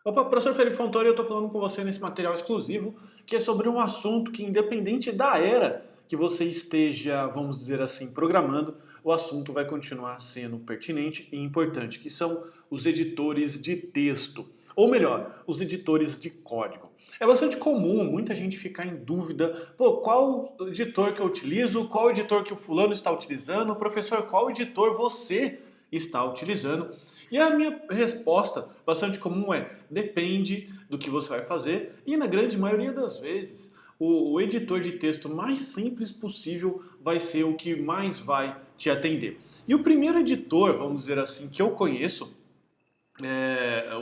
Opa, professor Felipe Fontoura, eu estou falando com você nesse material exclusivo, que é sobre um assunto que, independente da era que você esteja, vamos dizer assim, programando, o assunto vai continuar sendo pertinente e importante, que são os editores de texto, ou melhor, os editores de código. É bastante comum muita gente ficar em dúvida, pô, qual editor que eu utilizo, qual editor que o fulano está utilizando, professor, qual editor você está utilizando? E a minha resposta, bastante comum, é depende do que você vai fazer e na grande maioria das vezes o editor de texto mais simples possível vai ser o que mais vai te atender. E o primeiro editor, vamos dizer assim, que eu conheço,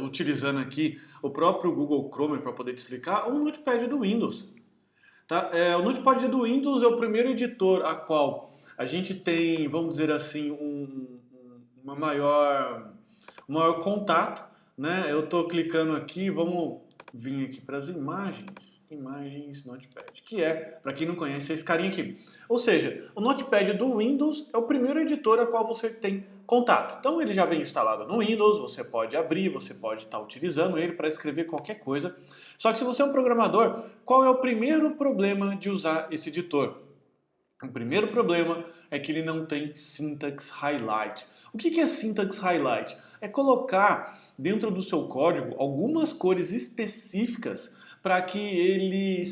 utilizando aqui o próprio Google Chrome para poder te explicar, é o Notepad do Windows. Tá? O Notepad do Windows é o primeiro editor a qual a gente tem, vamos dizer assim, uma maior contato, né? Eu estou clicando aqui, vamos vir aqui para as imagens Notepad, que é, para quem não conhece, é esse carinha aqui. Ou seja, o Notepad do Windows é o primeiro editor a qual você tem contato. Então ele já vem instalado no Windows, você pode abrir, você pode estar utilizando ele para escrever qualquer coisa. Só que se você é um programador, qual é o primeiro problema de usar esse editor? O primeiro problema é que ele não tem syntax highlight. O que é syntax highlight? É colocar dentro do seu código algumas cores específicas para que ele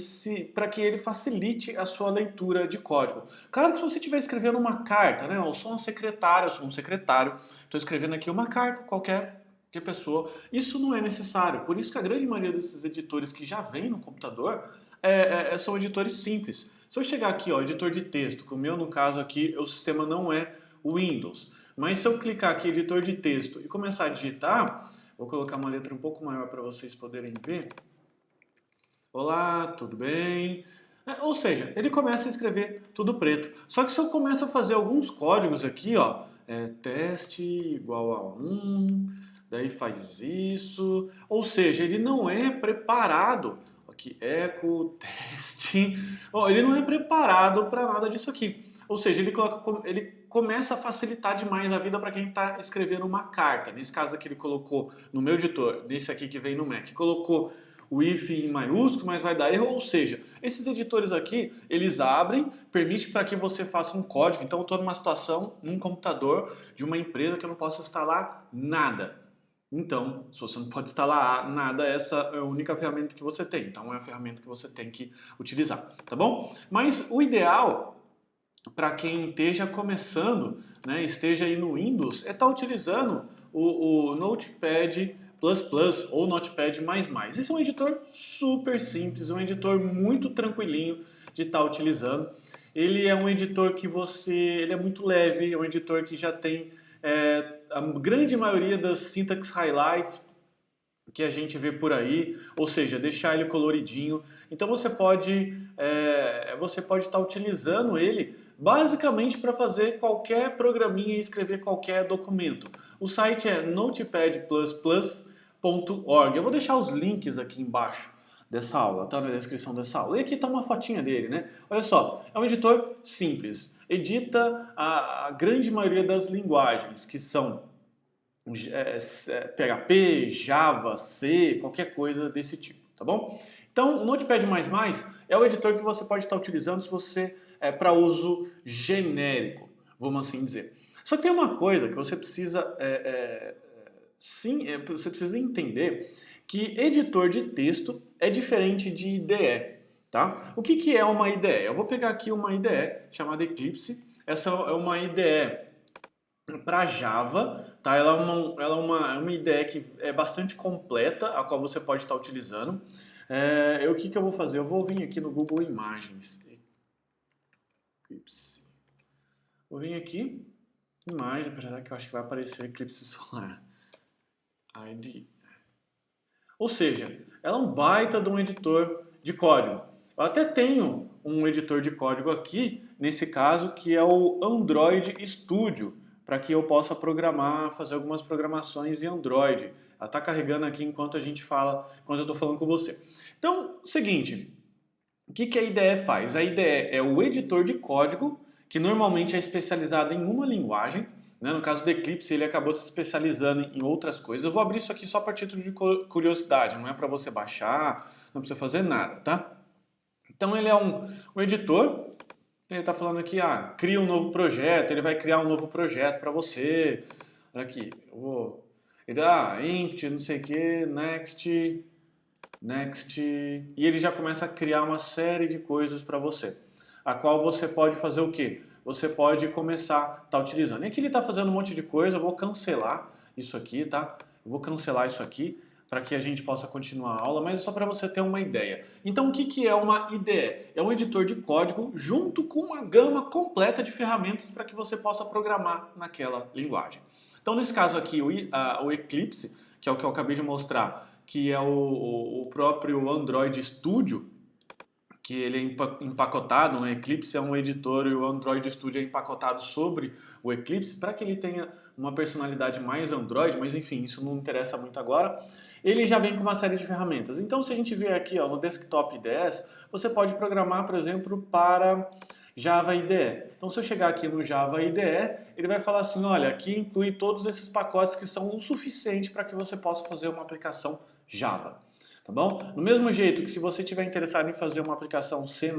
facilite a sua leitura de código. Claro que se você estiver escrevendo uma carta, né? Eu sou uma secretária, eu sou um secretário, estou escrevendo aqui uma carta, qualquer pessoa, isso não é necessário. Por isso que a grande maioria desses editores que já vem no computador são editores simples. Se eu chegar aqui, ó, editor de texto, que o meu no caso aqui, o sistema não é o Windows. Mas se eu clicar aqui, editor de texto, e começar a digitar, vou colocar uma letra um pouco maior para vocês poderem ver. Olá, tudo bem? Ou seja, ele começa a escrever tudo preto. Só que se eu começo a fazer alguns códigos aqui, ó, teste igual a 1, daí faz isso. Ou seja, ele não é preparado. Aqui, eco, teste. Ó, ele não é preparado para nada disso aqui. Ou seja, ele começa a facilitar demais a vida para quem está escrevendo uma carta. Nesse caso aqui ele colocou no meu editor, nesse aqui que vem no Mac, colocou o if em maiúsculo, mas vai dar erro. Ou seja, esses editores aqui, eles abrem, permite para que você faça um código. Então eu estou numa situação, num computador de uma empresa que eu não posso instalar nada. Então, se você não pode instalar nada, essa é a única ferramenta que você tem. Então é a ferramenta que você tem que utilizar, tá bom? Mas o ideal para quem esteja começando, né, esteja aí no Windows, é estar utilizando o Notepad++ ou Notepad++. Esse é um editor super simples, um editor muito tranquilinho de estar utilizando. Ele é um editor ele é muito leve, é um editor que já tem a grande maioria das syntax highlights que a gente vê por aí, ou seja, deixar ele coloridinho. Então você pode estar utilizando ele basicamente para fazer qualquer programinha e escrever qualquer documento. O site é notepadplus.org. Eu vou deixar os links aqui embaixo dessa aula, tá na descrição dessa aula. E aqui está uma fotinha dele, né? Olha só, é um editor simples. Edita a grande maioria das linguagens, que são PHP, Java, C, qualquer coisa desse tipo, tá bom? Então, o Notepad++ é o editor que você pode estar utilizando se você para uso genérico, vamos assim dizer. Só que tem uma coisa que você precisa você precisa entender que editor de texto é diferente de IDE, tá? O que é uma IDE? Eu vou pegar aqui uma IDE chamada Eclipse. Essa é uma IDE para Java, tá? Ela é uma IDE que é bastante completa, a qual você pode estar utilizando. O que eu vou fazer? Eu vou vir aqui no Google Imagens. Eclipse. Vou vir aqui, Imagens, apesar que eu acho que vai aparecer Eclipse Solar. ID. Ou seja, ela é um baita de um editor de código. Eu até tenho um editor de código aqui, nesse caso, que é o Android Studio, para que eu possa fazer algumas programações em Android. Ela está carregando aqui enquanto eu estou falando com você. Então, seguinte, o que a IDE faz? A IDE é o editor de código, que normalmente é especializado em uma linguagem, né? No caso do Eclipse, ele acabou se especializando em outras coisas. Eu vou abrir isso aqui só para título de curiosidade, não é para você baixar, não precisa fazer nada, tá? Então ele é um editor, ele está falando aqui, cria um novo projeto, ele vai criar um novo projeto para você. Olha aqui, eu vou... Ele empty, não sei o que, next, next, e ele já começa a criar uma série de coisas para você, a qual você pode fazer o quê? Você pode começar a estar utilizando. E aqui ele está fazendo um monte de coisa, eu vou cancelar isso aqui, tá? Eu vou cancelar isso aqui para que a gente possa continuar a aula, mas é só para você ter uma ideia. Então, o que é uma IDE? É um editor de código junto com uma gama completa de ferramentas para que você possa programar naquela linguagem. Então, nesse caso aqui, o Eclipse, que é o que eu acabei de mostrar, que é o próprio Android Studio, que ele é empacotado, né? Eclipse é um editor e o Android Studio é empacotado sobre o Eclipse para que ele tenha uma personalidade mais Android, mas enfim, isso não interessa muito agora. Ele já vem com uma série de ferramentas. Então, se a gente vier aqui no Desktop IDEs, você pode programar, por exemplo, para Java IDE. Então, se eu chegar aqui no Java IDE, ele vai falar assim, olha, aqui inclui todos esses pacotes que são o suficiente para que você possa fazer uma aplicação Java. Tá bom? Do mesmo jeito que se você estiver interessado em fazer uma aplicação C++,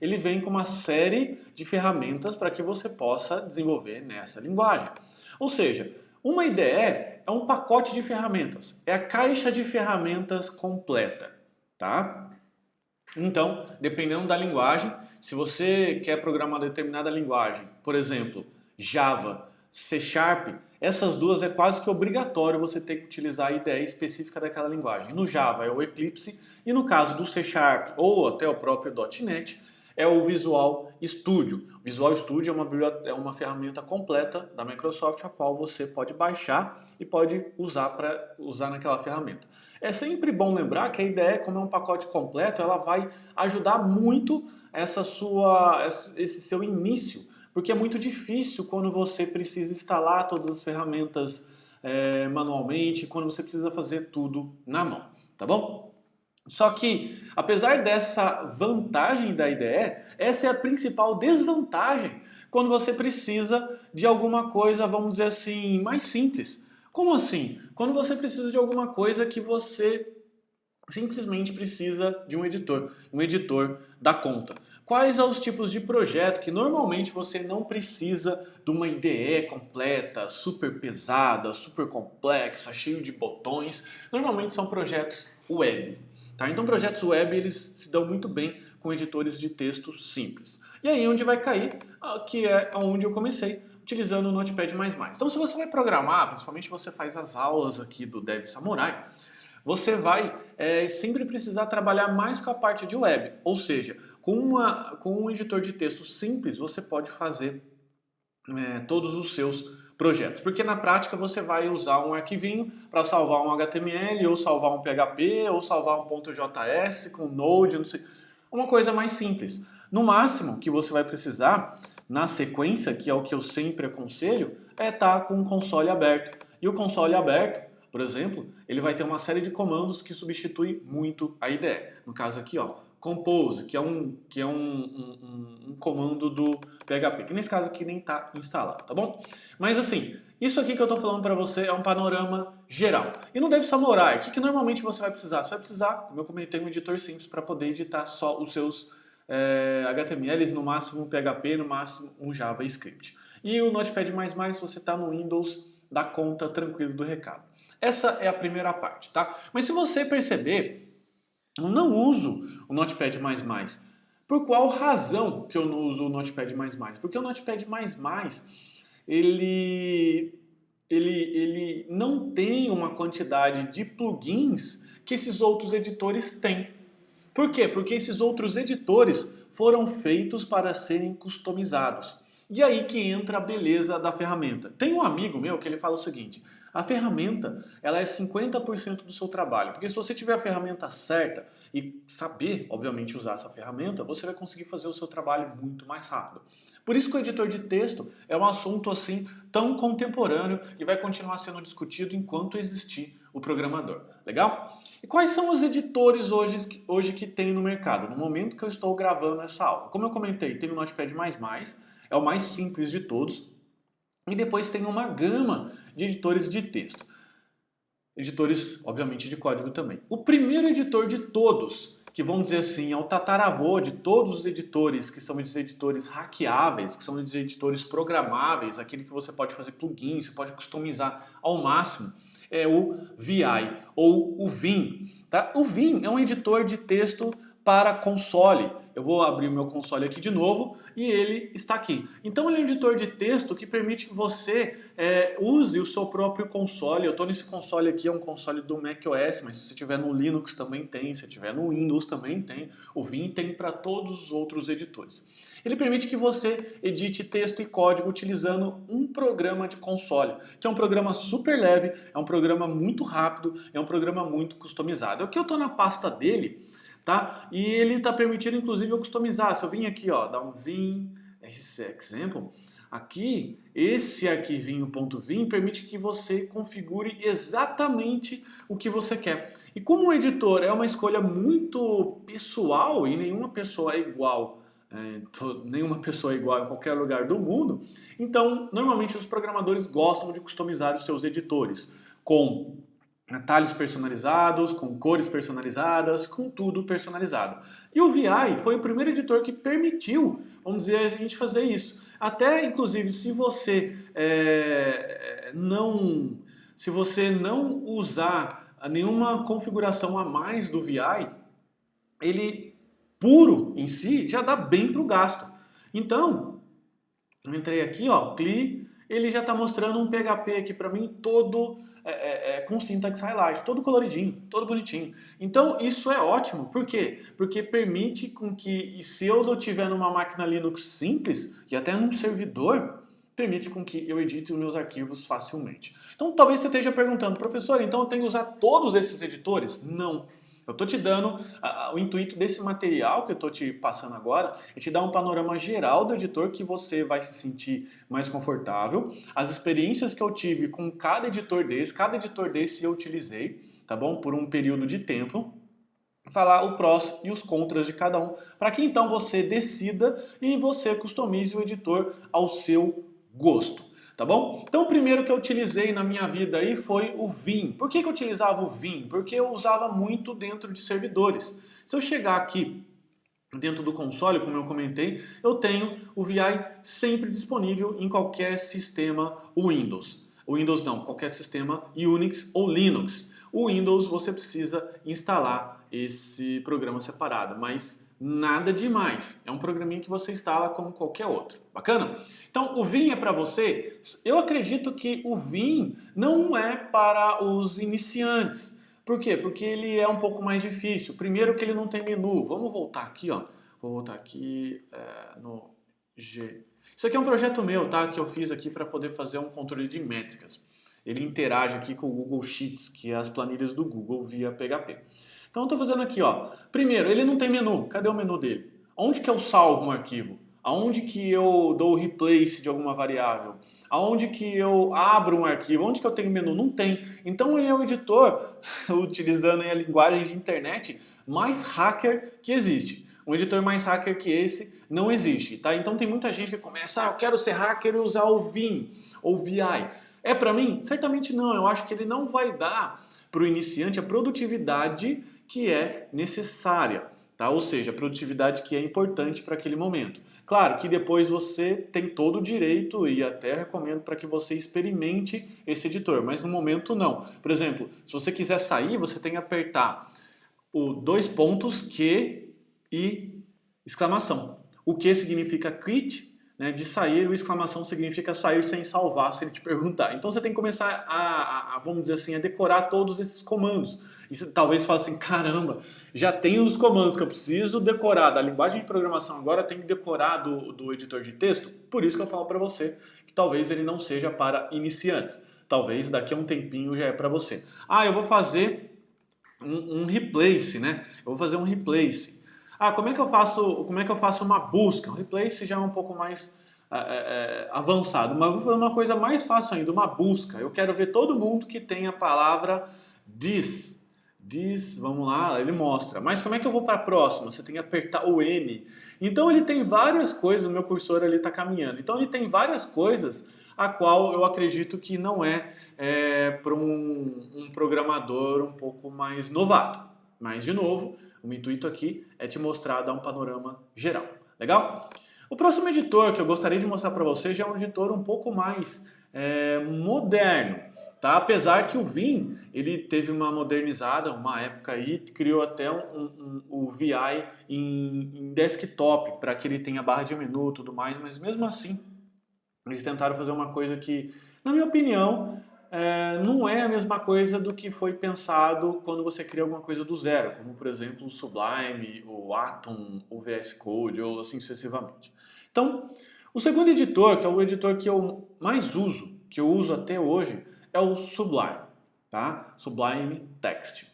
ele vem com uma série de ferramentas para que você possa desenvolver nessa linguagem. Ou seja, uma IDE é um pacote de ferramentas, é a caixa de ferramentas completa, tá? Então, dependendo da linguagem, se você quer programar determinada linguagem, por exemplo, Java, C#, essas duas é quase que obrigatório você ter que utilizar a IDE específica daquela linguagem. No Java é o Eclipse e no caso do C# ou até o próprio .NET é o Visual Studio. O Visual Studio é uma ferramenta completa da Microsoft a qual você pode baixar e pode usar para usar naquela ferramenta. É sempre bom lembrar que a IDE, como é um pacote completo, ela vai ajudar muito esse seu início, porque é muito difícil quando você precisa instalar todas as ferramentas manualmente, quando você precisa fazer tudo na mão, tá bom? Só que, apesar dessa vantagem da IDE, essa é a principal desvantagem quando você precisa de alguma coisa, vamos dizer assim, mais simples. Como assim? Quando você precisa de alguma coisa que você simplesmente precisa de um editor da conta. Quais são os tipos de projeto que normalmente você não precisa de uma IDE completa, super pesada, super complexa, cheio de botões? Normalmente são projetos web. Tá? Então projetos web eles se dão muito bem com editores de texto simples. E aí onde vai cair, que é onde eu comecei, utilizando o Notepad++. Então se você vai programar, principalmente você faz as aulas aqui do Dev Samurai, você vai sempre precisar trabalhar mais com a parte de web. Ou seja, com um editor de texto simples, você pode fazer todos os seus projetos. Porque na prática você vai usar um arquivinho para salvar um HTML, ou salvar um PHP, ou salvar um .js com Node, não sei. Uma coisa mais simples. No máximo que você vai precisar, na sequência, que é o que eu sempre aconselho, é estar com o console aberto. E o console aberto, por exemplo, ele vai ter uma série de comandos que substitui muito a IDE. No caso aqui, compose, que é um comando do PHP, que nesse caso aqui nem está instalado, tá bom? Mas assim, isso aqui que eu estou falando para você é um panorama geral. E no Dev Samurai, o que normalmente você vai precisar? Você vai precisar, como eu comentei, um editor simples para poder editar só os seus HTMLs, no máximo um PHP, no máximo um JavaScript. E o Notepad++, você está no Windows, dá conta tranquilo do recado. Essa é a primeira parte, tá? Mas se você perceber, eu não uso o Notepad++. Por qual razão que eu não uso o Notepad++? Porque o Notepad++, ele não tem uma quantidade de plugins que esses outros editores têm. Por quê? Porque esses outros editores foram feitos para serem customizados. E aí que entra a beleza da ferramenta. Tem um amigo meu que ele fala o seguinte: a ferramenta ela é 50% do seu trabalho, porque se você tiver a ferramenta certa e saber, obviamente, usar essa ferramenta, você vai conseguir fazer o seu trabalho muito mais rápido. Por isso que o editor de texto é um assunto assim tão contemporâneo e vai continuar sendo discutido enquanto existir o programador. Legal? E quais são os editores hoje que tem no mercado? No momento que eu estou gravando essa aula. Como eu comentei, tem o Notepad++, é o mais simples de todos. E depois tem uma gama de editores de texto. Editores, obviamente, de código também. O primeiro editor de todos, que vamos dizer assim, é o tataravô de todos os editores, que são os editores hackeáveis, que são os editores programáveis, aquele que você pode fazer plugins, você pode customizar ao máximo, é o VI ou o Vim. Tá? O Vim é um editor de texto para console. Eu vou abrir o meu console aqui de novo e ele está aqui. Então ele é um editor de texto que permite que você use o seu próprio console. Eu estou nesse console aqui, é um console do macOS, mas se você tiver no Linux também tem, se tiver no Windows também tem. O Vim tem para todos os outros editores. Ele permite que você edite texto e código utilizando um programa de console, que é um programa super leve, é um programa muito rápido, é um programa muito customizado. Aqui eu estou na pasta dele. Tá? E ele está permitindo, inclusive, eu customizar. Se eu vim aqui, ó, dar um vim, example, aqui, esse arquivinho.vim permite que você configure exatamente o que você quer. E como o editor é uma escolha muito pessoal e nenhuma pessoa é igual, nenhuma pessoa é igual em qualquer lugar do mundo, então, normalmente os programadores gostam de customizar os seus editores com atalhos personalizados, com cores personalizadas, com tudo personalizado. E o VI foi o primeiro editor que permitiu, vamos dizer, a gente fazer isso. Até, inclusive, se você não usar nenhuma configuração a mais do VI, ele puro em si já dá bem para o gasto. Então, eu entrei aqui, ó, CLI, ele já está mostrando um PHP aqui para mim todo com syntax highlight, todo coloridinho, todo bonitinho. Então isso é ótimo, por quê? Porque permite com que, se eu tiver numa máquina Linux simples e até num servidor, permite com que eu edite os meus arquivos facilmente. Então talvez você esteja perguntando, professor, então eu tenho que usar todos esses editores? Não. Eu estou te dando, o intuito desse material que eu estou te passando agora é te dar um panorama geral do editor que você vai se sentir mais confortável. As experiências que eu tive com cada editor desse eu utilizei, tá bom? Por um período de tempo. Falar o prós e os contras de cada um, para que então você decida e você customize o editor ao seu gosto. Tá bom? Então o primeiro que eu utilizei na minha vida aí foi o Vim. Por que eu utilizava o Vim? Porque eu usava muito dentro de servidores. Se eu chegar aqui dentro do console, como eu comentei, eu tenho o VI sempre disponível em qualquer sistema Windows. Windows não, qualquer sistema Unix ou Linux. O Windows você precisa instalar esse programa separado, mas nada demais. É um programinha que você instala como qualquer outro. Bacana? Então, o Vim é para você? Eu acredito que o Vim não é para os iniciantes. Por quê? Porque ele é um pouco mais difícil. Primeiro que ele não tem menu. Vamos voltar aqui, ó. Vou voltar aqui no G. Isso aqui é um projeto meu, tá? Que eu fiz aqui para poder fazer um controle de métricas. Ele interage aqui com o Google Sheets, que é as planilhas do Google via PHP. Então eu estou fazendo aqui, ó. Primeiro, ele não tem menu. Cadê o menu dele? Onde que eu salvo um arquivo? Aonde que eu dou o replace de alguma variável? Aonde que eu abro um arquivo? Onde que eu tenho menu? Não tem. Então ele é o editor, utilizando a linguagem de internet, mais hacker que existe. Um editor mais hacker que esse não existe, tá? Então tem muita gente que começa, eu quero ser hacker e usar o Vim ou VI. É para mim? Certamente não. Eu acho que ele não vai dar para o iniciante a produtividade que é necessária, tá? Ou seja, a produtividade que é importante para aquele momento. Claro que depois você tem todo o direito e até recomendo para que você experimente esse editor, mas no momento não. Por exemplo, se você quiser sair, você tem que apertar o dois pontos Q e exclamação. O Q significa quit, né, de sair, o exclamação significa sair sem salvar, se ele te perguntar. Então você tem que começar vamos dizer assim, a decorar todos esses comandos. E você talvez fale assim, caramba, já tem os comandos que eu preciso decorar da linguagem de programação, agora tem que decorar do editor de texto. Por isso que eu falo para você que talvez ele não seja para iniciantes. Talvez daqui a um tempinho já é para você. Eu vou fazer um replace, né? Eu vou fazer um replace. Como é que eu faço uma busca? O replace já é um pouco mais avançado, mas vou fazer uma coisa mais fácil ainda, uma busca. Eu quero ver todo mundo que tem a palavra this. This, vamos lá, ele mostra. Mas como é que eu vou para a próxima? Você tem que apertar o N. Então ele tem várias coisas, o meu cursor ali está caminhando. Então ele tem várias coisas a qual eu acredito que não para um programador um pouco mais novato. Mas, de novo, o intuito aqui é te mostrar, dar um panorama geral. Legal? O próximo editor que eu gostaria de mostrar para vocês já é um editor um pouco mais moderno. Tá? Apesar que o Vim, ele teve uma modernizada, uma época aí, criou até o VI em desktop, para que ele tenha barra de menu e tudo mais, mas mesmo assim, eles tentaram fazer uma coisa que, na minha opinião, não é a mesma coisa do que foi pensado quando você cria alguma coisa do zero, como por exemplo o Sublime, o Atom, o VS Code, ou assim sucessivamente. Então, o segundo editor, que é o editor que eu mais uso, que eu uso até hoje, é o Sublime, tá? Sublime Text.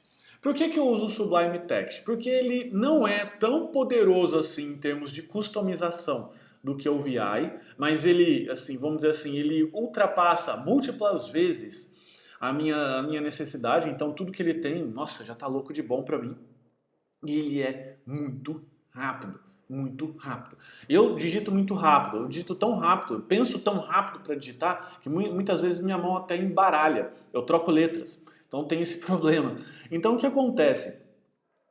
Por que eu uso o Sublime Text? Porque ele não é tão poderoso assim em termos de customização do que o VI, mas ele, assim, vamos dizer assim, ele ultrapassa múltiplas vezes a minha necessidade, então tudo que ele tem, nossa, já tá louco de bom para mim. E ele é muito rápido, muito rápido. Eu digito muito rápido, eu digito tão rápido, eu penso tão rápido para digitar que muitas vezes minha mão até embaralha, eu troco letras. Então tem esse problema. Então o que acontece?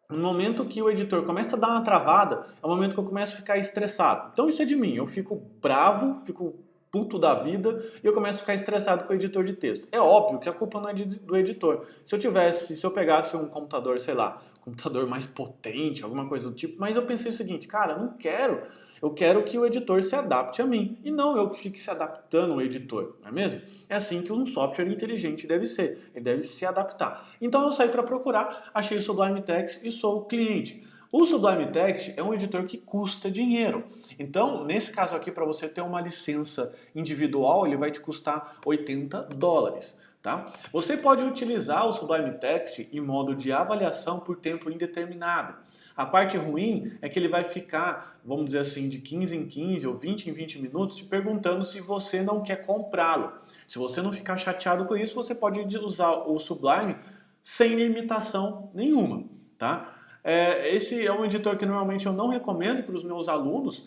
No momento que o editor começa a dar uma travada, é o momento que eu começo a ficar estressado. Então isso é de mim, eu fico bravo, fico puto da vida e eu começo a ficar estressado com o editor de texto. É óbvio que a culpa não é do editor. Se eu pegasse um computador, sei lá, um computador mais potente, alguma coisa do tipo, mas eu pensei o seguinte, cara, não quero. Eu quero que o editor se adapte a mim e não eu que fique se adaptando ao editor, não é mesmo? É assim que um software inteligente deve ser, ele deve se adaptar. Então eu saí para procurar, achei o Sublime Text e sou o cliente. O Sublime Text é um editor que custa dinheiro. Então, nesse caso aqui, para você ter uma licença individual, ele vai te custar $80. Tá? Você pode utilizar o Sublime Text em modo de avaliação por tempo indeterminado. A parte ruim é que ele vai ficar, vamos dizer assim, de 15 em 15 ou 20 em 20 minutos te perguntando se você não quer comprá-lo. Se você não ficar chateado com isso, você pode usar o Sublime sem limitação nenhuma. Tá? Esse é um editor que normalmente eu não recomendo para os meus alunos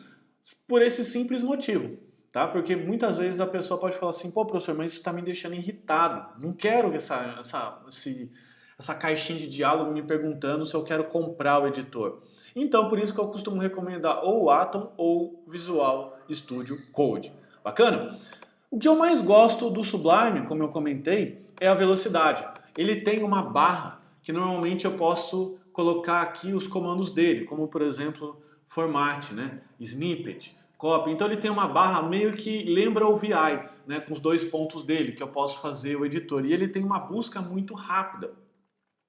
por esse simples motivo. Tá? Porque muitas vezes a pessoa pode falar assim, pô, professor, mas isso está me deixando irritado. Não quero essa caixinha de diálogo me perguntando se eu quero comprar o editor. Então, por isso que eu costumo recomendar ou o Atom ou o Visual Studio Code. Bacana? O que eu mais gosto do Sublime, como eu comentei, é a velocidade. Ele tem uma barra que normalmente eu posso colocar aqui os comandos dele, como por exemplo, format, né? Snippet, copy. Então ele tem uma barra meio que lembra o VI, né? Com os dois pontos dele, que eu posso fazer o editor. E ele tem uma busca muito rápida.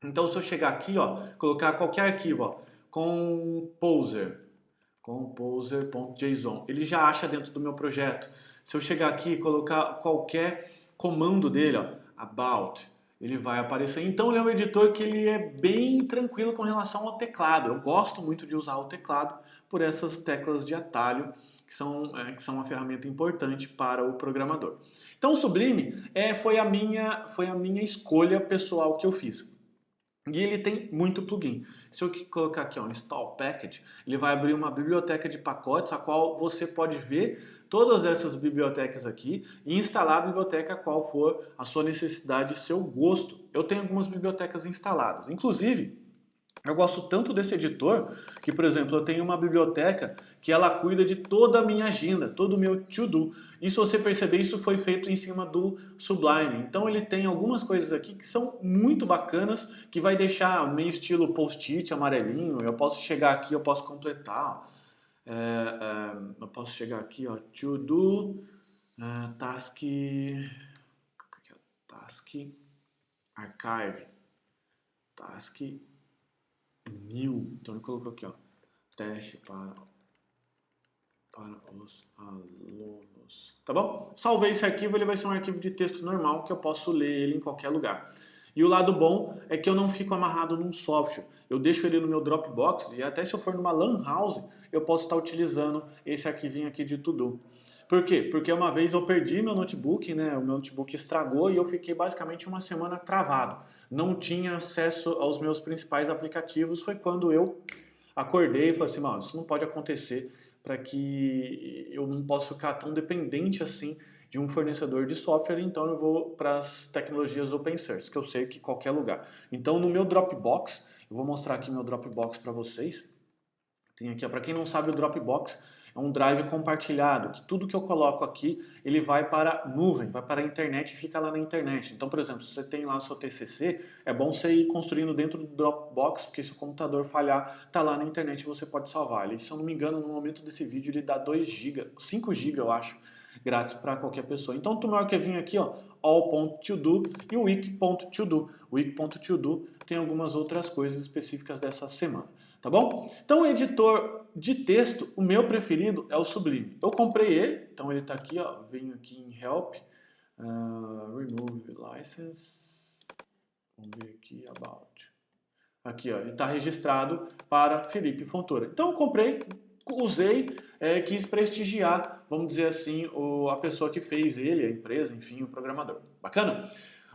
Então se eu chegar aqui, ó, colocar qualquer arquivo, ó, composer.json, ele já acha dentro do meu projeto. Se eu chegar aqui e colocar qualquer comando dele, ó, about, ele vai aparecer. Então ele é um editor que ele é bem tranquilo com relação ao teclado. Eu gosto muito de usar o teclado por essas teclas de atalho que são uma ferramenta importante para o programador. Então o Sublime foi a minha escolha pessoal que eu fiz. E ele tem muito plugin. Se eu colocar aqui, ó, Install Package, ele vai abrir uma biblioteca de pacotes, a qual você pode ver todas essas bibliotecas aqui e instalar a biblioteca qual for a sua necessidade e seu gosto. Eu tenho algumas bibliotecas instaladas. Inclusive, eu gosto tanto desse editor que, por exemplo, eu tenho uma biblioteca que ela cuida de toda a minha agenda, todo o meu to-do. E se você perceber, isso foi feito em cima do Sublime. Então ele tem algumas coisas aqui que são muito bacanas, que vai deixar meio estilo post-it amarelinho. Eu posso chegar aqui, eu posso completar. Eu posso chegar aqui, ó, to-do, task, archive, task, new. Então ele colocou aqui, ó, teste para os alunos. Tá bom? Salvei esse arquivo, ele vai ser um arquivo de texto normal que eu posso ler ele em qualquer lugar. E o lado bom é que eu não fico amarrado num software. Eu deixo ele no meu Dropbox e até se eu for numa LAN house, eu posso estar utilizando esse arquivinho aqui de to-do. Por quê? Porque uma vez eu perdi meu notebook, né? O meu notebook estragou e eu fiquei basicamente uma semana travado. Não tinha acesso aos meus principais aplicativos. Foi quando eu acordei e falei assim, mano, isso não pode acontecer, para que eu não possa ficar tão dependente assim de um fornecedor de software, então eu vou para as tecnologias open source, que eu sei que qualquer lugar. Então no meu Dropbox, eu vou mostrar aqui meu Dropbox para vocês. Tem aqui, para quem não sabe, o Dropbox é um drive compartilhado, que tudo que eu coloco aqui, ele vai para a nuvem, vai para a internet e fica lá na internet. Então, por exemplo, se você tem lá o seu TCC, é bom você ir construindo dentro do Dropbox, porque se o computador falhar, está lá na internet e você pode salvar. Ele, se eu não me engano, no momento desse vídeo, ele dá 2 GB, 5 GB, eu acho, grátis para qualquer pessoa. Então, o meu arquivinho aqui, ó, all.todo e o wiki.todo. O wiki.todo tem algumas outras coisas específicas dessa semana. Tá bom? Então, o editor de texto, o meu preferido é o Sublime. Eu comprei ele, então ele está aqui, ó, venho aqui em Help, Remove License, vamos ver aqui, About. Aqui, ó, ele está registrado para Felipe Fontoura. Então, eu comprei, usei, quis prestigiar, vamos dizer assim, a pessoa que fez ele, a empresa, enfim, o programador. Bacana?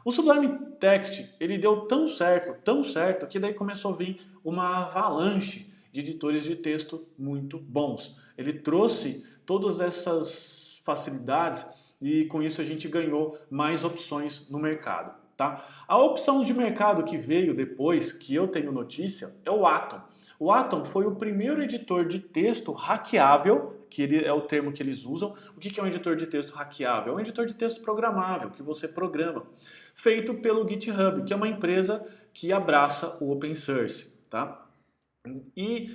O Sublime Text, ele deu tão certo, que daí começou a vir uma avalanche de editores de texto muito bons. Ele trouxe todas essas facilidades e com isso a gente ganhou mais opções no mercado. Tá? A opção de mercado que veio depois, que eu tenho notícia, é o Atom. O Atom foi o primeiro editor de texto hackeável, que é o termo que eles usam. O que é um editor de texto hackeável? É um editor de texto programável, que você programa, feito pelo GitHub, que é uma empresa que abraça o open source. Tá? E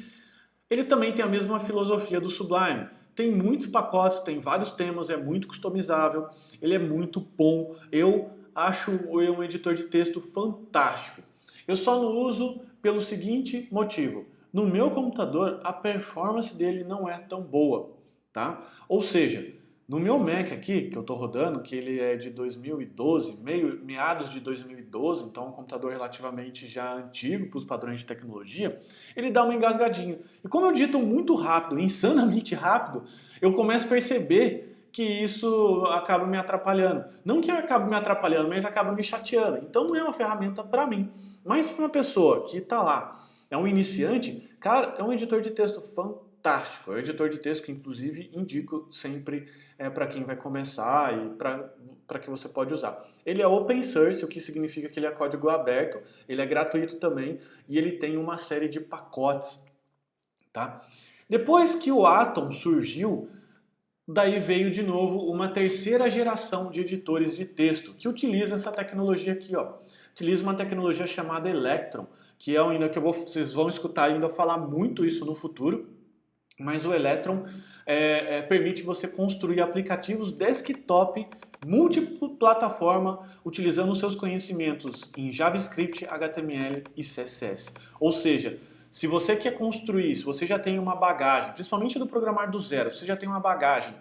ele também tem a mesma filosofia do Sublime. Tem muitos pacotes, tem vários temas, é muito customizável, ele é muito bom. Eu acho um editor de texto fantástico. Eu só não uso pelo seguinte motivo. No meu computador, a performance dele não é tão boa. Tá? Ou seja, no meu Mac aqui, que eu estou rodando, que ele é de 2012, meados de 2012, então é um computador relativamente já antigo para os padrões de tecnologia, ele dá uma engasgadinha. E como eu digito muito rápido, insanamente rápido, eu começo a perceber que isso acaba me atrapalhando. Não que acabe me atrapalhando, mas acaba me chateando. Então não é uma ferramenta para mim. Mas para uma pessoa que está lá, é um iniciante, cara, é um editor de texto fantástico. É um editor de texto que, inclusive, indico sempre para quem vai começar e para que você pode usar. Ele é open source, o que significa que ele é código aberto, ele é gratuito também e ele tem uma série de pacotes. Tá? Depois que o Atom surgiu, daí veio de novo uma terceira geração de editores de texto que utiliza essa tecnologia aqui, ó. Utiliza uma tecnologia chamada Electron, que é ainda que vocês vão escutar ainda falar muito isso no futuro, mas o Electron permite você construir aplicativos desktop multiplataforma utilizando os seus conhecimentos em JavaScript, HTML e CSS. Ou seja, se você quer construir, se você já tem uma bagagem, principalmente do programar do zero, você já tem uma bagagem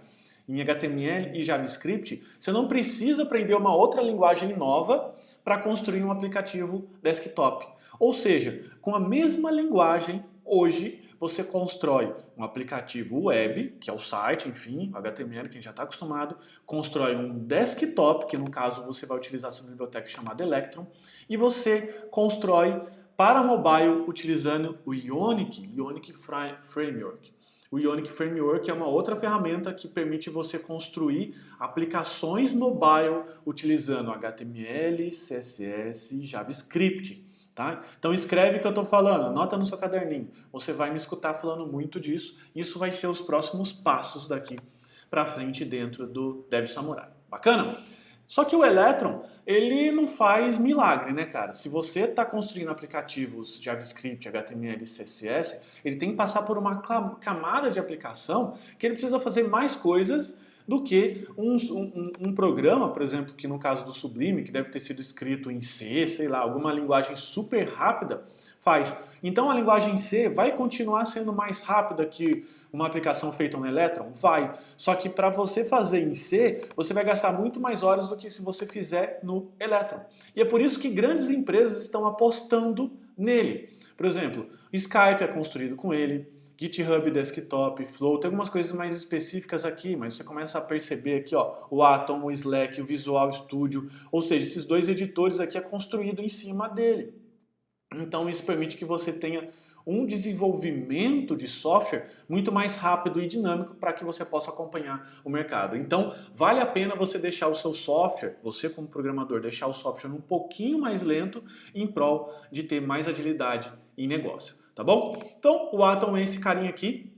em HTML e JavaScript, você não precisa aprender uma outra linguagem nova para construir um aplicativo desktop. Ou seja, com a mesma linguagem, hoje, você constrói um aplicativo web, que é o site, enfim, HTML, que a gente já está acostumado, constrói um desktop, que no caso você vai utilizar essa biblioteca chamada Electron, e você constrói para mobile utilizando o Ionic Framework. O Ionic Framework é uma outra ferramenta que permite você construir aplicações mobile utilizando HTML, CSS e JavaScript. Tá? Então escreve o que eu estou falando, anota no seu caderninho. Você vai me escutar falando muito disso. Isso vai ser os próximos passos daqui para frente dentro do Dev Samurai. Bacana? Só que o Electron, ele não faz milagre, né, cara? Se você está construindo aplicativos JavaScript, HTML e CSS, ele tem que passar por uma camada de aplicação que ele precisa fazer mais coisas do que um programa, por exemplo, que no caso do Sublime, que deve ter sido escrito em C, sei lá, alguma linguagem super rápida, faz. Então a linguagem C vai continuar sendo mais rápida que uma aplicação feita no Electron? Vai. Só que para você fazer em C, você vai gastar muito mais horas do que se você fizer no Electron. E é por isso que grandes empresas estão apostando nele. Por exemplo, o Skype é construído com ele, GitHub Desktop, Flow, tem algumas coisas mais específicas aqui, mas você começa a perceber aqui, ó, o Atom, o Slack, o Visual Studio, ou seja, esses dois editores aqui é construído em cima dele. Então isso permite que você tenha um desenvolvimento de software muito mais rápido e dinâmico para que você possa acompanhar o mercado. Então, vale a pena você deixar o seu software, você como programador, deixar o software um pouquinho mais lento em prol de ter mais agilidade em negócio, tá bom? Então, o Atom é esse carinha aqui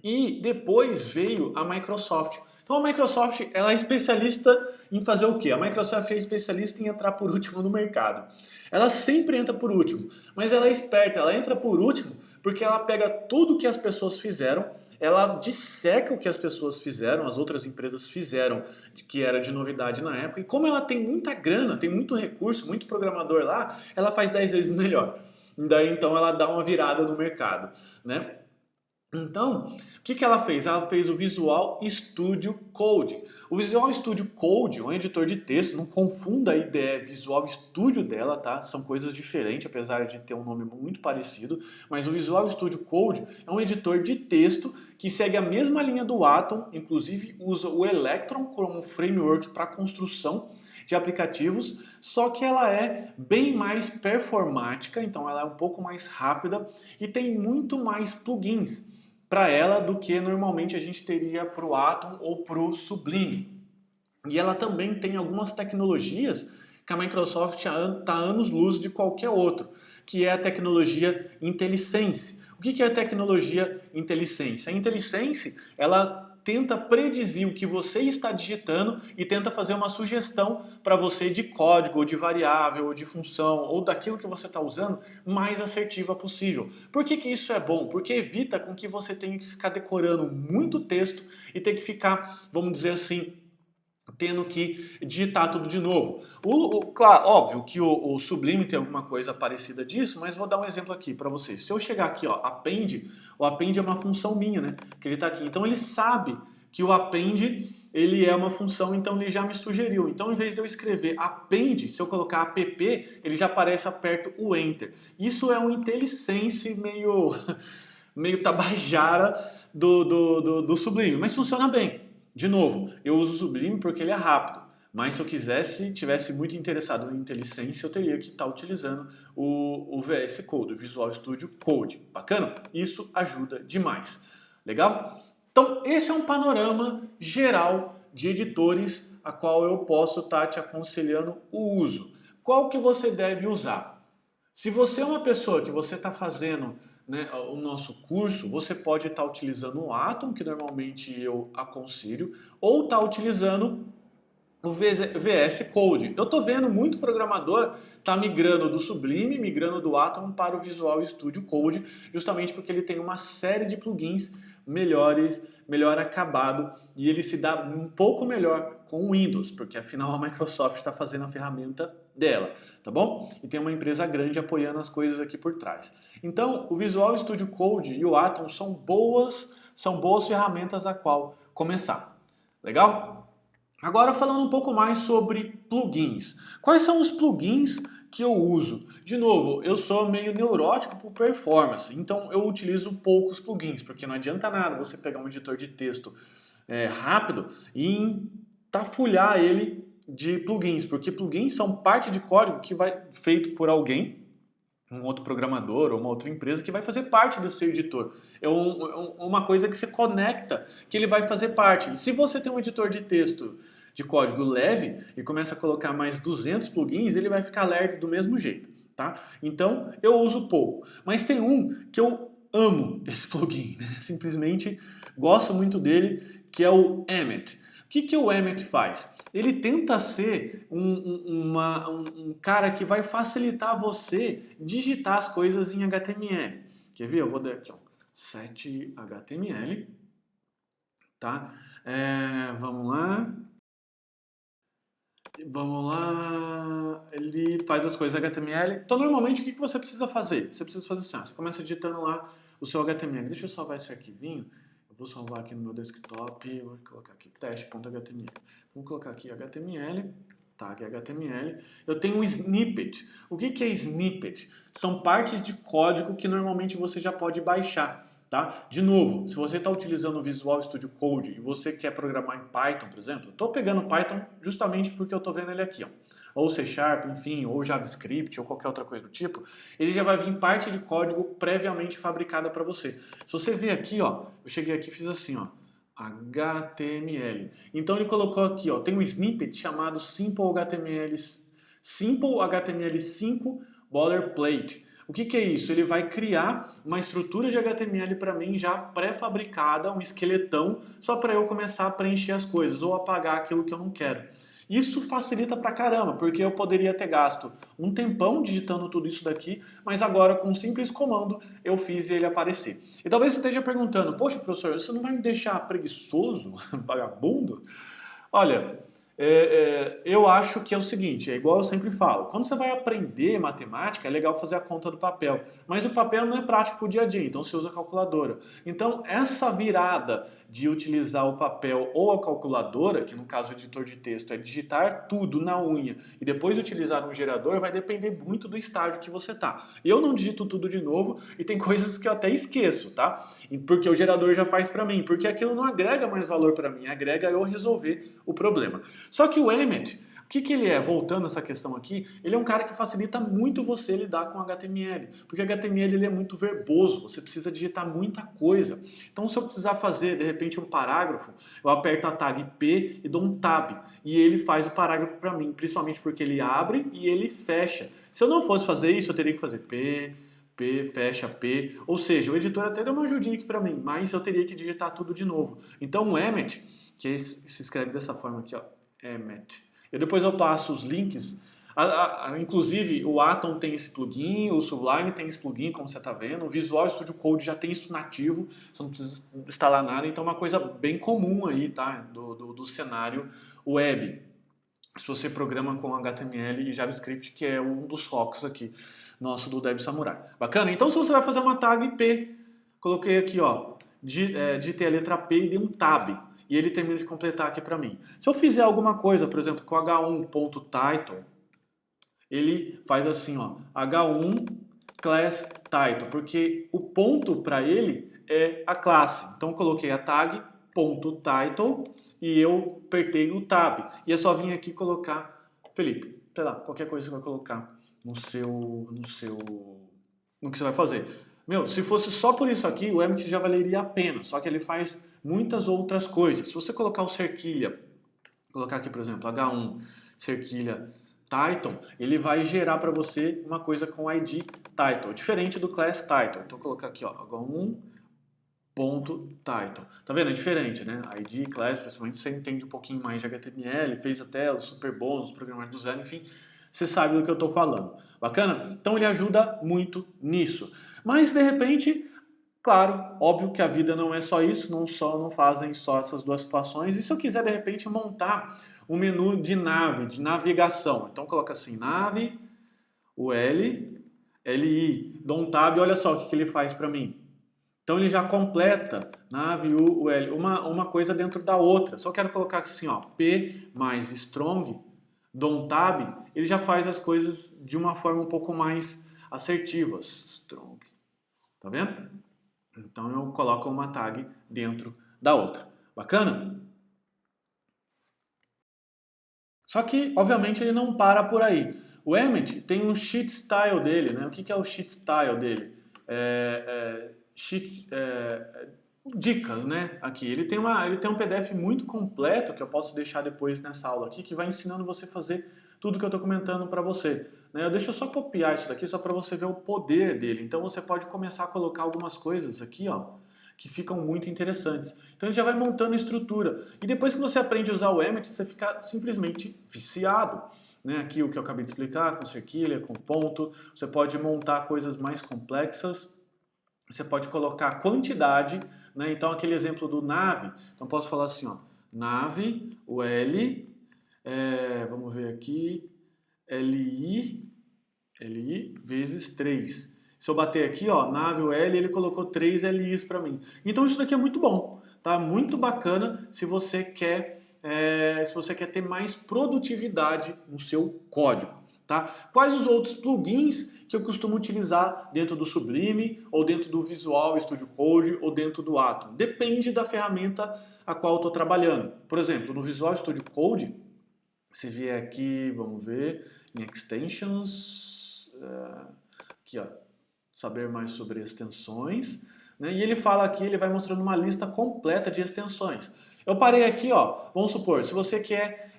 e depois veio a Microsoft. Então a Microsoft ela é especialista em fazer o quê? A Microsoft é especialista em entrar por último no mercado. Ela sempre entra por último, mas ela é esperta, ela entra por último porque ela pega tudo que as pessoas fizeram, ela disseca o que as pessoas fizeram, as outras empresas fizeram, que era de novidade na época, e como ela tem muita grana, tem muito recurso, muito programador lá, ela faz 10 vezes melhor. Daí então ela dá uma virada no mercado, né? Então, o que ela fez? Ela fez o Visual Studio Code. O Visual Studio Code é um editor de texto, não confunda a IDE Visual Studio dela, tá? São coisas diferentes, apesar de ter um nome muito parecido. Mas o Visual Studio Code é um editor de texto que segue a mesma linha do Atom, inclusive usa o Electron como framework para construção de aplicativos, só que ela é bem mais performática, então ela é um pouco mais rápida e tem muito mais plugins para ela do que normalmente a gente teria para o Atom ou para o Sublime. E ela também tem algumas tecnologias que a Microsoft está anos-luz de qualquer outro, que é a tecnologia IntelliSense. O que é a tecnologia IntelliSense? A IntelliSense, ela tenta predizir o que você está digitando e tenta fazer uma sugestão para você de código, ou de variável, ou de função, ou daquilo que você está usando, mais assertiva possível. Por que isso é bom? Porque evita com que você tenha que ficar decorando muito texto e ter que ficar, vamos dizer assim, tendo que digitar tudo de novo. Claro, óbvio que o Sublime tem alguma coisa parecida disso, mas vou dar um exemplo aqui para vocês. Se eu chegar aqui, ó, append, o append é uma função minha, né? Que ele está aqui. Então ele sabe que o append ele é uma função, então ele já me sugeriu. Então, em vez de eu escrever append, se eu colocar app, ele já aparece, aperto o enter. Isso é um IntelliSense meio tabajara do Sublime, mas funciona bem. De novo, eu uso o Sublime porque ele é rápido, mas se eu tivesse muito interessado no IntelliSense, eu teria que estar utilizando o VS Code, o Visual Studio Code. Bacana? Isso ajuda demais. Legal? Então, esse é um panorama geral de editores a qual eu posso estar te aconselhando o uso. Qual que você deve usar? Se você é uma pessoa que você está fazendo, né, o nosso curso, você pode estar utilizando o Atom, que normalmente eu aconselho, ou estar utilizando o VS Code. Eu estou vendo muito programador tá migrando do Sublime, migrando do Atom para o Visual Studio Code, justamente porque ele tem uma série de plugins melhor acabado e ele se dá um pouco melhor com o Windows, porque afinal a Microsoft está fazendo a ferramenta dela, tá bom? E tem uma empresa grande apoiando as coisas aqui por trás. Então, o Visual Studio Code e o Atom são boas ferramentas a qual começar. Legal? Agora falando um pouco mais sobre plugins. Quais são os plugins que eu uso? De novo, eu sou meio neurótico por performance, então eu utilizo poucos plugins, porque não adianta nada você pegar um editor de texto rápido e entafulhar ele de plugins, porque plugins são parte de código que vai feito por alguém, um outro programador ou uma outra empresa que vai fazer parte do seu editor. É uma coisa que se conecta, que ele vai fazer parte. E se você tem um editor de texto de código leve e começa a colocar mais 200 plugins, ele vai ficar lerdo do mesmo jeito, tá? Então, eu uso pouco. Mas tem um que eu amo esse plugin, né? Simplesmente gosto muito dele, que é o Emmet. O que o Emmet faz? Ele tenta ser um cara que vai facilitar você digitar as coisas em HTML. Quer ver? Eu vou dar aqui, ó, 7 HTML, tá? Vamos lá. Vamos lá, ele faz as coisas HTML. Então, normalmente, o que você precisa fazer? Você precisa fazer assim, ó, você começa digitando lá o seu HTML. Deixa eu salvar esse arquivinho. Eu vou salvar aqui no meu desktop, vou colocar aqui teste.html. Vamos colocar aqui HTML, tag HTML. Eu tenho um snippet. O que é snippet? São partes de código que normalmente você já pode baixar. Tá? De novo, se você está utilizando o Visual Studio Code e você quer programar em Python, por exemplo, estou pegando Python justamente porque eu estou vendo ele aqui. Ó. ou C Sharp, enfim, ou JavaScript, ou qualquer outra coisa do tipo, ele já vai vir parte de código previamente fabricada para você. Se você ver aqui, ó, eu cheguei aqui e fiz assim, ó, HTML. Então ele colocou aqui, ó, tem um snippet chamado Simple HTML5 Boilerplate. O que é isso? Ele vai criar uma estrutura de HTML para mim já pré-fabricada, um esqueletão, só para eu começar a preencher as coisas ou apagar aquilo que eu não quero. Isso facilita pra caramba, porque eu poderia ter gasto um tempão digitando tudo isso daqui, mas agora com um simples comando eu fiz ele aparecer. E talvez você esteja perguntando, poxa professor, você não vai me deixar preguiçoso, vagabundo? Olha, eu acho que é o seguinte, é igual eu sempre falo, quando você vai aprender matemática, é legal fazer a conta do papel, mas o papel não é prático para o dia a dia, então você usa a calculadora. Então, essa virada de utilizar o papel ou a calculadora, que no caso do editor de texto é digitar tudo na unha e depois utilizar um gerador, vai depender muito do estágio que você está. Eu não digito tudo de novo e tem coisas que eu até esqueço, tá? Porque o gerador já faz para mim, porque aquilo não agrega mais valor para mim, agrega eu resolver o problema. Só que o Emmet, o que ele é? Voltando a essa questão aqui, ele é um cara que facilita muito você lidar com HTML, porque HTML ele é muito verboso, você precisa digitar muita coisa. Então se eu precisar fazer, de repente, um parágrafo, eu aperto a tag P e dou um Tab, e ele faz o parágrafo para mim, principalmente porque ele abre e ele fecha. Se eu não fosse fazer isso, eu teria que fazer P, fecha P, ou seja, o editor até deu uma ajudinha aqui para mim, mas eu teria que digitar tudo de novo. Então o Emmet, que se escreve dessa forma aqui, ó, Emmet. E depois eu passo os links. Inclusive, o Atom tem esse plugin, o Sublime tem esse plugin, como você está vendo. O Visual Studio Code já tem isso nativo, você não precisa instalar nada. Então é uma coisa bem comum aí, tá? Do cenário web. Se você programa com HTML e JavaScript, que é um dos focos aqui nosso do Dev Samurai. Bacana? Então se você vai fazer uma tag P, coloquei aqui, ó, digitei a letra P e dei um Tab. E ele termina de completar aqui para mim. Se eu fizer alguma coisa, por exemplo, com h1.title, ele faz assim, ó, h1 class title, porque o ponto para ele é a classe. Então eu coloquei a tag .title e eu apertei o tab. E é só vir aqui colocar, Felipe, sei lá, qualquer coisa que você vai colocar no que você vai fazer. Meu, se fosse só por isso aqui, o Emmet já valeria a pena, só que ele faz muitas outras coisas. Se você colocar o cerquilha, colocar aqui, por exemplo, H1, cerquilha, title, ele vai gerar para você uma coisa com ID title, diferente do class title. Então, vou colocar aqui, ó, H1.title. Tá vendo? É diferente, né? ID, class, principalmente você entende um pouquinho mais de HTML, fez até os super bons, os programadores do zero, enfim, você sabe do que eu estou falando. Bacana? Então, ele ajuda muito nisso. Mas, de repente, claro, óbvio que a vida não é só isso, não fazem só essas duas situações. E se eu quiser, de repente, montar um menu de nave, de navegação? Então, coloca assim, nave, o L, LI, dou um tab, olha só o que ele faz para mim. Então, ele já completa nave, o L, uma coisa dentro da outra. Só quero colocar assim, ó, P mais strong, dou um tab, ele já faz as coisas de uma forma um pouco mais assertivas. Strong. Tá vendo? Então eu coloco uma tag dentro da outra. Bacana? Só que, obviamente, ele não para por aí. O Emmet tem um sheet style dele, né? O que é o sheet style dele? Dicas, né? Aqui. Ele tem um PDF muito completo que eu posso deixar depois nessa aula aqui, que vai ensinando você a fazer tudo que eu estou comentando para você. Né? Deixa eu só copiar isso daqui só para você ver o poder dele. Então você pode começar a colocar algumas coisas aqui, ó, que ficam muito interessantes. Então ele já vai montando a estrutura. E depois que você aprende a usar o Emmet, você fica simplesmente viciado. Né? Aqui o que eu acabei de explicar, com cerquilha, com ponto. Você pode montar coisas mais complexas. Você pode colocar quantidade. Né? Então aquele exemplo do nave. Então posso falar assim, ó, nave, o L, vamos ver aqui, LI vezes 3. Se eu bater aqui, ó, nave o L, ele colocou 3 LIs para mim. Então isso daqui é muito bom, tá? Muito bacana se você quer ter mais produtividade no seu código, tá? Quais os outros plugins que eu costumo utilizar dentro do Sublime, ou dentro do Visual Studio Code, ou dentro do Atom? Depende da ferramenta a qual eu estou trabalhando. Por exemplo, no Visual Studio Code, Se vier aqui, vamos ver, em Extensions, aqui ó, saber mais sobre extensões, né? E ele fala aqui, ele vai mostrando uma lista completa de extensões. Eu parei aqui, ó, vamos supor, se você quer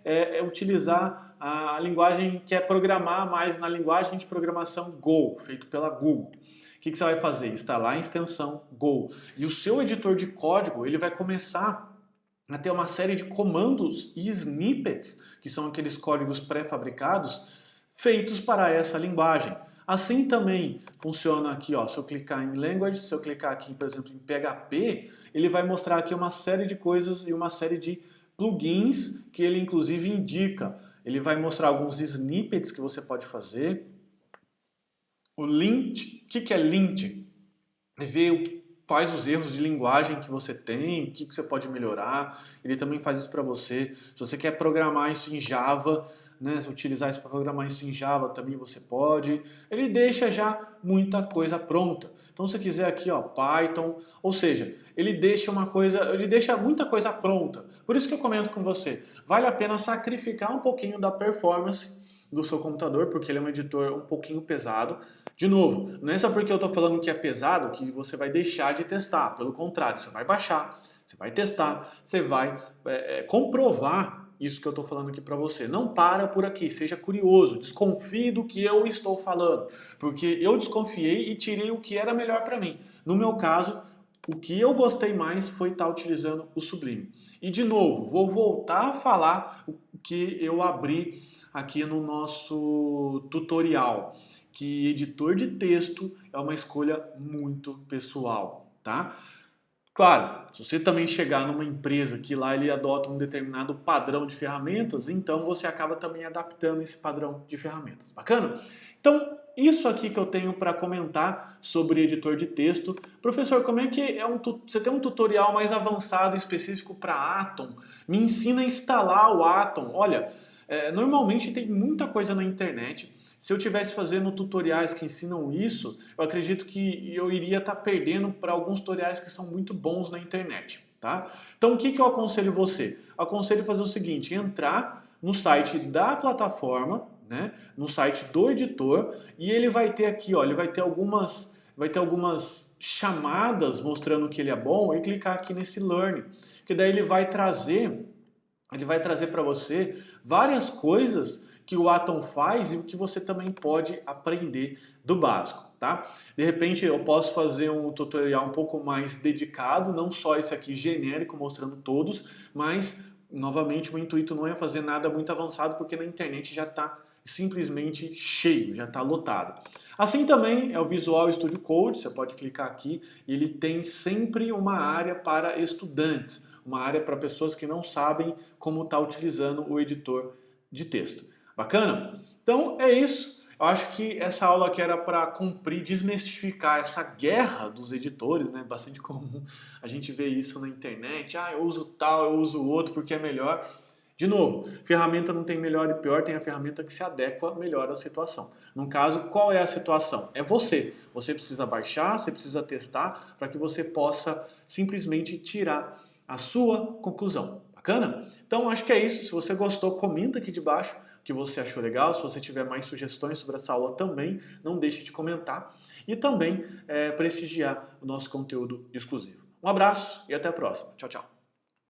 utilizar a linguagem, quer programar mais na linguagem de programação Go, feito pela Google. O que você vai fazer? Instalar a extensão Go. E o seu editor de código, ele vai começar a ter uma série de comandos e snippets, que são aqueles códigos pré-fabricados, feitos para essa linguagem. Assim também funciona aqui, ó, se eu clicar em Language, se eu clicar aqui, por exemplo, em PHP, ele vai mostrar aqui uma série de coisas e uma série de plugins que ele inclusive indica. Ele vai mostrar alguns snippets que você pode fazer. O lint, o que é lint? É ver quais os erros de linguagem que você tem, o que você pode melhorar. Ele também faz isso para você. Se você quer programar isso em Java, né, se utilizar isso para programar isso em Java, também você pode. Ele deixa já muita coisa pronta. Então, se você quiser aqui, ó, Python, ou seja, ele deixa muita coisa pronta. Por isso que eu comento com você, vale a pena sacrificar um pouquinho da performance do seu computador, porque ele é um editor um pouquinho pesado. De novo, não é só porque eu estou falando que é pesado que você vai deixar de testar. Pelo contrário, você vai baixar, você vai testar, você vai comprovar isso que eu estou falando aqui para você. Não para por aqui, seja curioso, desconfie do que eu estou falando, porque eu desconfiei e tirei o que era melhor para mim. No meu caso, o que eu gostei mais foi estar utilizando o Sublime. E de novo, vou voltar a falar o que eu abri aqui no nosso tutorial, que editor de texto é uma escolha muito pessoal, tá? Claro, se você também chegar numa empresa que lá ele adota um determinado padrão de ferramentas, então você acaba também adaptando esse padrão de ferramentas. Bacana? Então, isso aqui que eu tenho para comentar sobre editor de texto. Professor, como é que você tem um tutorial mais avançado específico para Atom? Me ensina a instalar o Atom. Olha, normalmente tem muita coisa na internet. Se eu tivesse fazendo tutoriais que ensinam isso, eu acredito que eu iria estar perdendo para alguns tutoriais que são muito bons na internet, tá? Então, o que eu aconselho você? Eu aconselho fazer o seguinte, entrar no site da plataforma, né, no site do editor, e ele vai ter aqui, ó, ele vai ter algumas chamadas mostrando que ele é bom, e clicar aqui nesse Learn, que daí ele vai trazer para você várias coisas que o Atom faz e o que você também pode aprender do básico, tá? De repente eu posso fazer um tutorial um pouco mais dedicado, não só esse aqui genérico mostrando todos, mas novamente o intuito não é fazer nada muito avançado porque na internet já está simplesmente cheio, já está lotado. Assim também é o Visual Studio Code, você pode clicar aqui, ele tem sempre uma área para estudantes, uma área para pessoas que não sabem como está utilizando o editor de texto. Bacana? Então é isso. Eu acho que essa aula aqui era para cumprir, desmistificar essa guerra dos editores, né? Bastante comum a gente ver isso na internet. Ah, eu uso tal, eu uso outro porque é melhor. De novo, ferramenta não tem melhor e pior, tem a ferramenta que se adequa melhor à situação. No caso, qual é a situação? É você. Você precisa baixar, você precisa testar para que você possa simplesmente tirar a sua conclusão. Bacana? Então acho que é isso. Se você gostou, comenta aqui debaixo o que você achou legal. Se você tiver mais sugestões sobre essa aula também, não deixe de comentar. E também prestigiar o nosso conteúdo exclusivo. Um abraço e até a próxima. Tchau, tchau.